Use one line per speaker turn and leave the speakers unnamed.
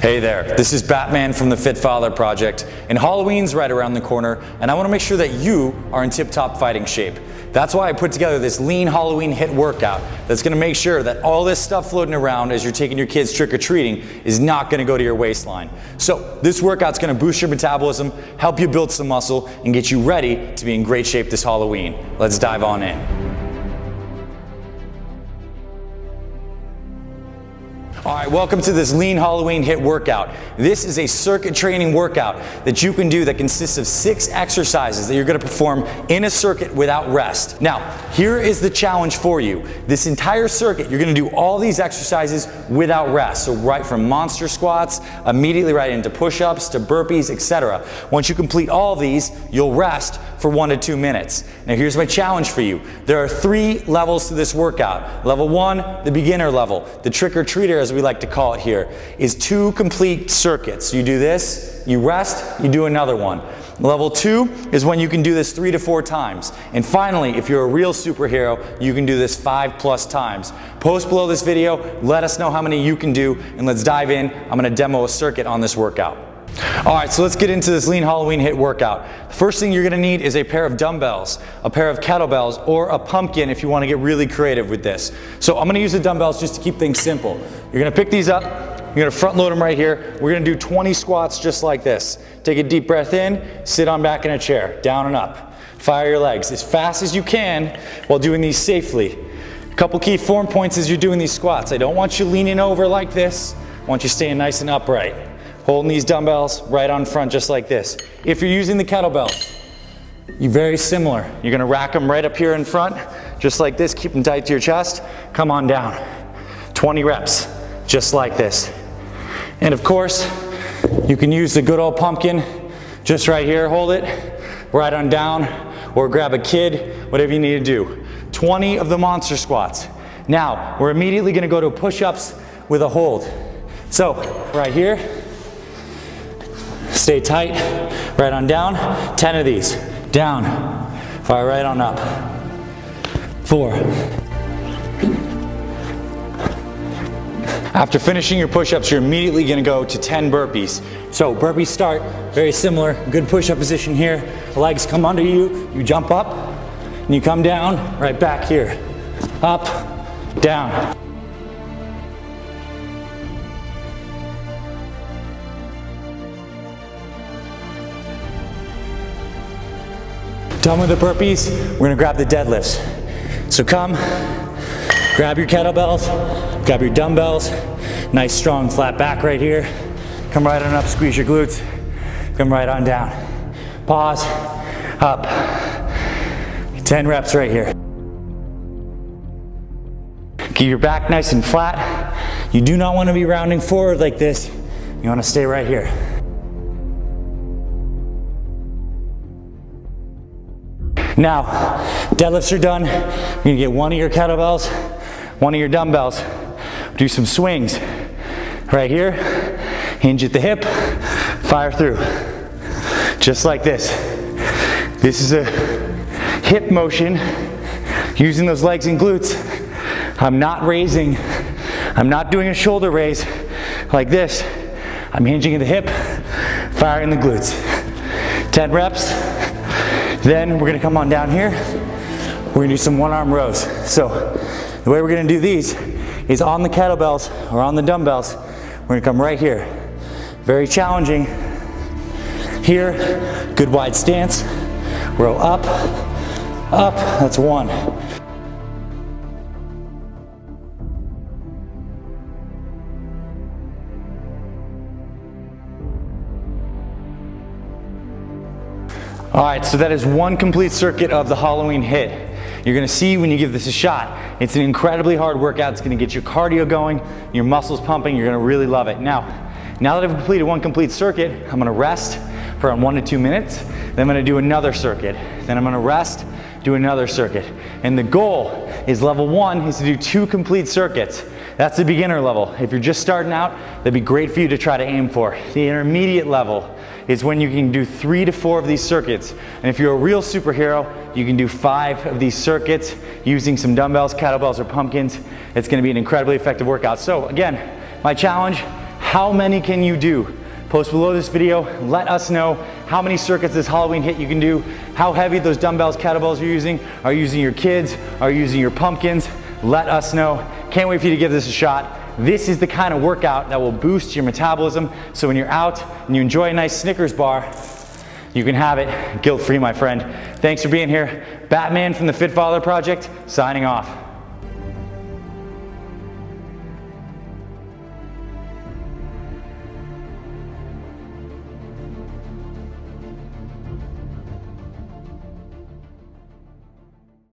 Hey there, this is Batman from the Fit Father Project, and Halloween's right around the corner, and I want to make sure that you are in tip-top fighting shape. That's why I put together this lean Halloween HIIT workout that's going to make sure that all this stuff floating around as you're taking your kids trick-or-treating is not going to go to your waistline. So this workout's going to boost your metabolism, help you build some muscle, and get you ready to be in great shape this Halloween. Let's dive on in. All right, welcome to this lean Halloween HIIT workout. This is a circuit training workout that you can do that consists of 6 exercises that you're gonna perform in a circuit without rest. Now, here is the challenge for you. This entire circuit, you're gonna do all these exercises without rest. So right from monster squats, immediately right into push-ups, to burpees, etc. Once you complete all of these, you'll rest for 1 to 2 minutes. Now here's my challenge for you. There are 3 levels to this workout. Level 1, the beginner level. The trick-or-treater, as we like to call it here, is 2 complete circuits. You do this, you rest, you do another one. Level 2 is when you can do this 3 to 4 times. And finally, if you're a real superhero, you can do this 5+ times. Post below this video, let us know how many you can do, and let's dive in. I'm gonna demo a circuit on this workout. All right, so let's get into this lean Halloween HIIT workout. The first thing you're gonna need is a pair of dumbbells, a pair of kettlebells, or a pumpkin if you wanna get really creative with this. So I'm gonna use the dumbbells just to keep things simple. You're gonna pick these up, you're gonna front load them right here. We're gonna do 20 squats just like this. Take a deep breath in, sit on back in a chair, down and up. Fire your legs as fast as you can while doing these safely. A couple key form points as you're doing these squats. I don't want you leaning over like this. I want you staying nice and upright. Holding these dumbbells right on front just like this. If you're using the kettlebells, you're very similar. You're gonna rack them right up here in front, just like this, keep them tight to your chest. Come on down. 20 reps, just like this. And of course, you can use the good old pumpkin, just right here, hold it, right on down, or grab a kid, whatever you need to do. 20 of the monster squats. Now, we're immediately gonna go to push-ups with a hold. So, right here, stay tight, right on down, 10 of these, down, fire right on up, 4. After finishing your push-ups, you're immediately gonna go to 10 burpees. So burpees start very similar, good push-up position here, legs come under you, you jump up, and you come down, right back here, up, down. Done with the burpees, we're gonna grab the deadlifts. So come, grab your kettlebells, grab your dumbbells, nice strong flat back right here. Come right on up, squeeze your glutes, come right on down. Pause, up. 10 reps right here. Keep your back nice and flat. You do not wanna be rounding forward like this. You wanna stay right here. Now, deadlifts are done. You're gonna get one of your kettlebells, one of your dumbbells. Do some swings. Right here, hinge at the hip, fire through. Just like this. This is a hip motion, using those legs and glutes. I'm not raising, I'm not doing a shoulder raise like this. I'm hinging at the hip, firing the glutes. 10 reps. Then we're gonna come on down here. We're gonna do some one-arm rows. So the way we're gonna do these is on the kettlebells or on the dumbbells. We're gonna come right here. Very challenging. Here, good wide stance. Row up, up, that's 1. All right, so that is 1 complete circuit of the Halloween HIIT. You're gonna see when you give this a shot, it's an incredibly hard workout. It's gonna get your cardio going, your muscles pumping, you're gonna really love it. Now that I've completed 1 complete circuit, I'm gonna rest for around 1 to 2 minutes, then I'm gonna do another circuit. Then I'm gonna rest, do another circuit. And the goal is level 1 is to do 2 complete circuits. That's the beginner level. If you're just starting out, that'd be great for you to try to aim for. The intermediate level is when you can do 3 to 4 of these circuits. And if you're a real superhero, you can do 5 of these circuits using some dumbbells, kettlebells, or pumpkins. It's gonna be an incredibly effective workout. So again, my challenge, how many can you do? Post below this video, let us know how many circuits this Halloween HIIT you can do, how heavy those dumbbells, kettlebells you're using. Are you using your kids? Are you using your pumpkins? Let us know. Can't wait for you to give this a shot. This is the kind of workout that will boost your metabolism, so when you're out and you enjoy a nice Snickers bar, you can have it guilt-free, my friend. Thanks for being here. Batman from the Fit Father Project, signing off.